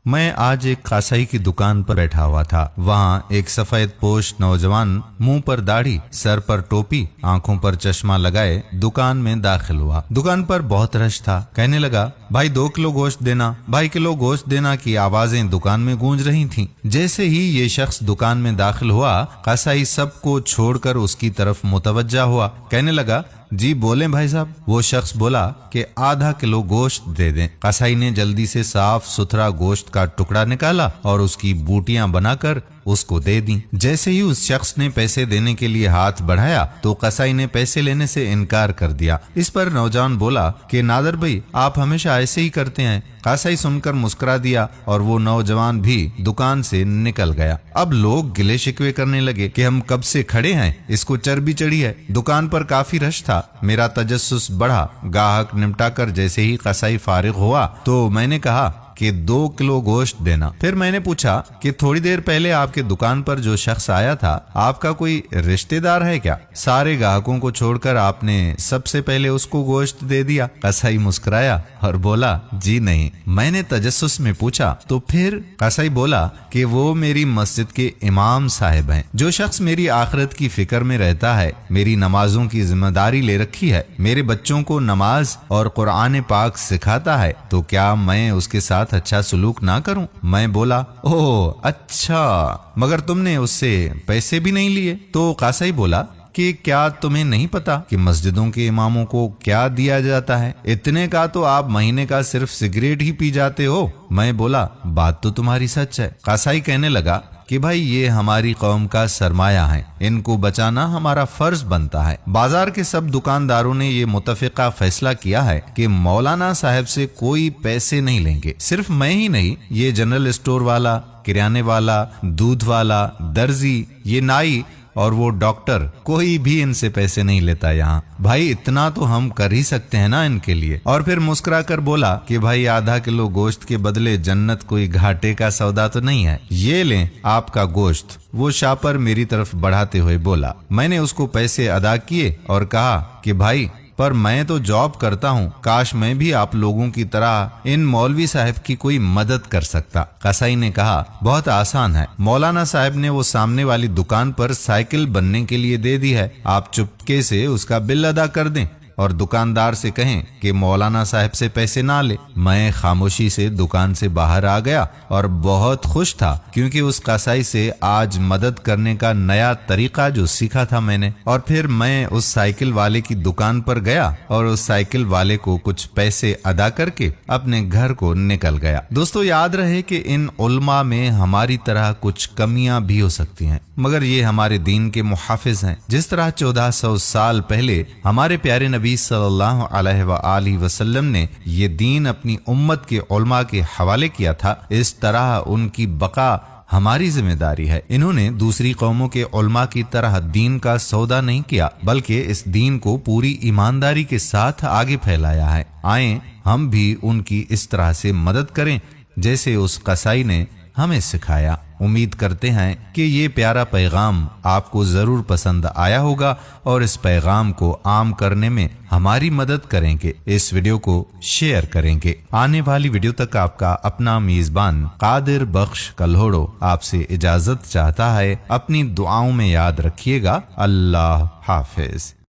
मैं आज एक कसाई की दुकान पर बैठा हुआ था। वहाँ एक सफेद पोश नौजवान मुंह पर दाढ़ी, सर पर टोपी, आंखों पर चश्मा लगाए दुकान में दाखिल हुआ। दुकान पर बहुत रश था। कहने लगा, भाई 2 किलो गोश्त देना, भाई किलो गोश्त देना की आवाजें दुकान में गूंज रही थीं। जैसे ही ये शख्स दुकान में दाखिल हुआ, कसाई सबको छोड़कर उसकी तरफ मुतवज्जा हुआ। कहने लगा, जी बोलें भाई साहब। वो शख्स बोला कि आधा किलो गोश्त दे दें। कसाई ने जल्दी से साफ सुथरा गोश्त का टुकड़ा निकाला और उसकी बूटियां बनाकर उसको दे दी। जैसे ही उस शख्स ने पैसे देने के लिए हाथ बढ़ाया तो कसाई ने पैसे लेने से इनकार कर दिया। इस पर नौजवान बोला कि नादर भाई, आप हमेशा ऐसे ही करते हैं। कसाई सुनकर मुस्कुरा दिया और वो नौजवान भी दुकान से निकल गया। अब लोग गिले शिकवे करने लगे कि हम कब से खड़े हैं, इसको चर्बी चढ़ी है। दुकान पर काफी रश था। मेरा तजस्सुस बढ़ा। गाहक निपटा कर जैसे ही कसाई फारिग हुआ तो मैंने कहा कि 2 किलो गोश्त देना। फिर मैंने पूछा कि थोड़ी देर पहले आपके दुकान पर जो शख्स आया था, आपका कोई रिश्तेदार है क्या? सारे ग्राहकों को छोड़कर आपने सबसे पहले उसको गोश्त दे दिया। कसाई मुस्कुराया और बोला, जी नहीं। मैंने तजस्सुस में पूछा, तो फिर? कसाई बोला कि वो मेरी मस्जिद के इमाम साहब हैं। जो शख्स मेरी आखिरत की फिक्र में रहता है, मेरी नमाजों की जिम्मेदारी ले रखी है, मेरे बच्चों को नमाज और कुरान पाक सिखाता है, तो क्या मैं उसके साथ अच्छा सुलूक ना करूं? मैं बोला, ओह अच्छा, मगर तुमने उससे पैसे भी नहीं लिए? तो कसाई बोला कि क्या तुम्हें नहीं पता कि मस्जिदों के इमामों को क्या दिया जाता है? इतने का तो आप महीने का सिर्फ सिगरेट ही पी जाते हो। मैं बोला, बात तो तुम्हारी सच है। कसाई कहने लगा कि भाई ये हमारी कौम का सरमाया है, इनको बचाना हमारा फर्ज बनता है। बाजार के सब दुकानदारों ने ये मुतफिका फैसला किया है कि मौलाना साहब से कोई पैसे नहीं लेंगे। सिर्फ मैं ही नहीं, ये जनरल स्टोर वाला, किराने वाला, दूध वाला, दर्जी, ये नाई और वो डॉक्टर, कोई भी इनसे पैसे नहीं लेता यहाँ। भाई इतना तो हम कर ही सकते हैं ना इनके लिए। और फिर मुस्कुरा कर बोला कि भाई आधा किलो गोश्त के बदले जन्नत कोई घाटे का सौदा तो नहीं है, ये लें आपका गोश्त। वो शापर मेरी तरफ बढ़ाते हुए बोला। मैंने उसको पैसे अदा किए और कहा कि भाई पर मैं तो जॉब करता हूँ, काश मैं भी आप लोगों की तरह इन मौलवी साहब की कोई मदद कर सकता। कसाई ने कहा, बहुत आसान है, मौलाना साहब ने वो सामने वाली दुकान पर साइकिल बनने के लिए दे दी है, आप चुपके से उसका बिल अदा कर दें और दुकानदार से कहें कि मौलाना साहब से पैसे ना ले। मैं खामोशी से दुकान से बाहर आ गया और बहुत खुश था, क्योंकि उस कसाई से आज मदद करने का नया तरीका जो सीखा था मैंने। और फिर मैं उस साइकिल वाले की दुकान पर गया और उस साइकिल वाले को कुछ पैसे अदा करके अपने घर को निकल गया। दोस्तों, याद रहे कि इन उल्मा में हमारी तरह कुछ कमियां भी हो सकती हैं, मगर ये हमारे दीन के मुहाफिज हैं। जिस तरह 1400 साल पहले हमारे प्यारे नबी सल्लल्लाहु अलैहि वसल्लम ने ये दीन अपनी उम्मत के उलमा के हवाले किया था, इस तरह उनकी बका हमारी जिम्मेदारी है। इन्होंने दूसरी कौमों के उलमा की तरह दीन का सौदा नहीं किया, बल्कि इस दीन को पूरी ईमानदारी के साथ आगे फैलाया है। आए हम भी उनकी इस तरह से मदद करें जैसे उस कसाई ने हमें सिखाया। उम्मीद करते हैं कि ये प्यारा पैगाम आपको जरूर पसंद आया होगा और इस पैगाम को आम करने में हमारी मदद करेंगे। इस वीडियो को शेयर करेंगे। आने वाली वीडियो तक आपका अपना मेजबान कादिर बख्श कल्होड़ो आपसे इजाजत चाहता है। अपनी दुआओं में याद रखिएगा। अल्लाह हाफिज।